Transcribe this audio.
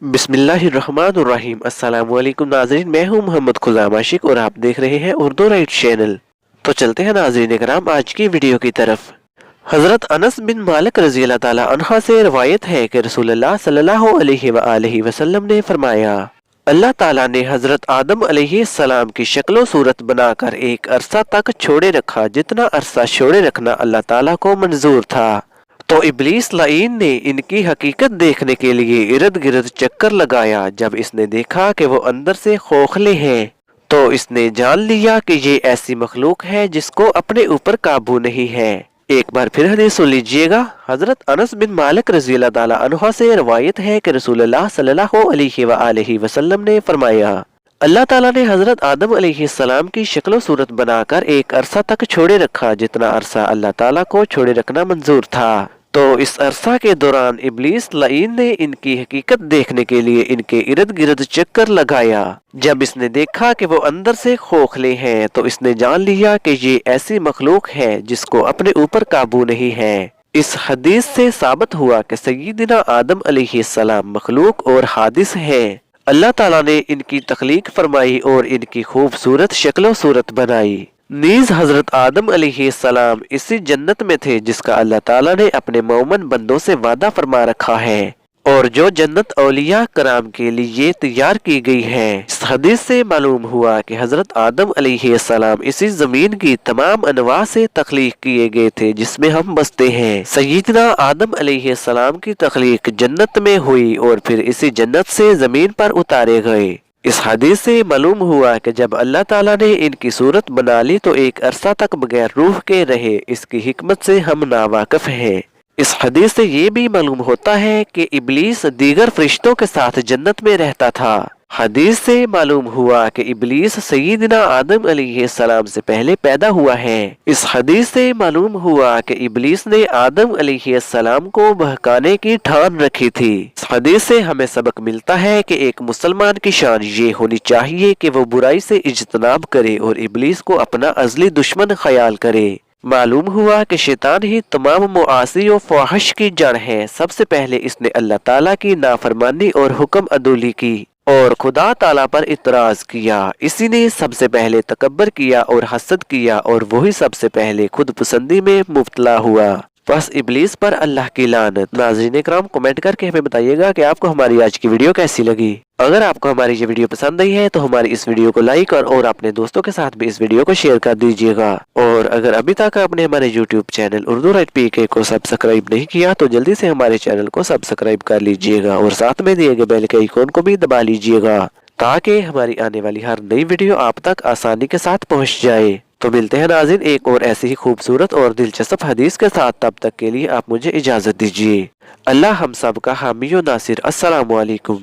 बिस्मिल्लाहिर्रहमानिर्रहीम। अस्सलाम वालेकुम नाज़रीन, मैं हूं मोहम्मद खुज़ाम आशिक और आप देख रहे हैं उर्दू राइट चैनल। तो चलते हैं नाज़रीन कराम आज की वीडियो की तरफ। हज़रत अनस बिन मालिक रज़ी अल्लाह ताला अन्हा से रवायत है कि रसूलुल्लाह सल्लल्लाहु अलैहि वसल्लम ने फरमाया, अल्लाह ताला ने हज़रत आदम अलैहिस्सलाम की शक्ल सूरत बनाकर एक अरसा तक छोड़े रखा जितना अरसा छोड़े रखना अल्लाह ताला को मंजूर था। तो इब्लीस लाइन ने इनकी हकीकत देखने के लिए इर्द गिर्द चक्कर लगाया। जब इसने देखा कि वो अंदर से खोखले हैं तो इसने जान लिया कि ये ऐसी मखलूक है जिसको अपने ऊपर काबू नहीं है। एक बार फिर हदीस सुन लीजिएगा। हजरत अनस बिन मालिक रज़ी अल्लाह ताला अन्हु से रवायत है कि रसूलुल्लाह सल्लल्लाहु अलैहि वसल्लम ने फरमाया, अल्लाह ताला ने हजरत आदम अलैहिस्सलाम की शक्ल सूरत बनाकर एक अरसा तक छोड़े रखा जितना अरसा अल्लाह ताला को छोड़े रखना मंजूर था। तो इस अरसा के दौरान इब्लीस लाइन ने इनकी हकीकत देखने के लिए इनके इर्द गिर्द चक्कर लगाया। जब इसने देखा कि वो अंदर से खोखले हैं तो इसने जान लिया कि ये ऐसी मखलूक है जिसको अपने ऊपर काबू नहीं है। इस हदीस से साबित हुआ कि सय्यिदना आदम अलैहिस्सलाम मखलूक और हादिस है। अल्लाह ताला ने इनकी तख्लीक फरमाई और इनकी खूबसूरत शक्ल सूरत बनाई। नीज हजरत आदम अलैहिस्सलाम इसी जन्नत में थे जिसका अल्लाह ताला ने अपने मोमन बंदों से वादा फरमा रखा है और जो जन्नत औलिया कराम के लिए तैयार की गई है। इस हदीस से मालूम हुआ कि हजरत आदम अलैहिस्सलाम इसी जमीन की तमाम अनवा से तख्लीक किए गए थे जिसमें हम बसते हैं। सय्यिदना आदम अलैहिस्सलाम की तख्लीक जन्नत में हुई और फिर इसी जन्नत से जमीन पर उतारे गए। इस हदीस से मालूम हुआ कि जब अल्लाह ताला ने इनकी सूरत बना ली तो एक अरसा तक बगैर रूह के रहे। इसकी हिकमत से हम नावाकिफ हैं। इस हदीस से ये भी मालूम होता है कि इब्लीस दीगर फरिश्तों के साथ जन्नत में रहता था। हदीस से मालूम हुआ कि इब्लीस सय्यिदना आदम अलैहिस्सलाम से पहले पैदा हुआ है। इस हदीस से मालूम हुआ कि इब्लीस ने आदम अलैहिस्सलाम को बहकाने की ठान रखी थी। इस हदीस से हमें सबक मिलता है कि एक मुसलमान की शान ये होनी चाहिए कि वो बुराई से इज्तनाब करे और इब्लीस को अपना अज़ली दुश्मन ख्याल करे। मालूम हुआ कि शैतान ही तमाम मुआसी और फ़वाहिश की जड़ है। सबसे पहले इसने अल्लाह ताला की नाफरमानी और हुक्म अदूली की और खुदा ताला पर इतराज किया। इसी ने सबसे पहले तकब्बर किया और हसद किया और वही सबसे पहले खुद पसंदी में मुब्तला हुआ। बस इब्लीस पर अल्लाह की लानत। नाज़रीन कराम, कमेंट करके हमें बताइएगा कि आपको हमारी आज की वीडियो कैसी लगी। अगर आपको हमारी ये वीडियो पसंद आई है तो हमारी इस वीडियो को लाइक और अपने दोस्तों के साथ भी इस वीडियो को शेयर कर दीजिएगा। और अगर अभी तक आपने हमारे YouTube channel Urdu right PK को सब्सक्राइब नहीं किया तो जल्दी से हमारे चैनल को सब्सक्राइब कर लीजिएगा और साथ में दिए गए बेल के आइकॉन को भी दबा लीजिएगा ताकि हमारी आने वाली हर नई वीडियो आप तक आसानी के साथ पहुँच जाए। तो मिलते हैं नाज़रीन एक और ऐसी ही खूबसूरत और दिलचस्प हदीस के साथ। तब तक के लिए आप मुझे इजाजत दीजिए। अल्लाह हम सब का हामी और नासिर। अस्सलामु अलैकुम।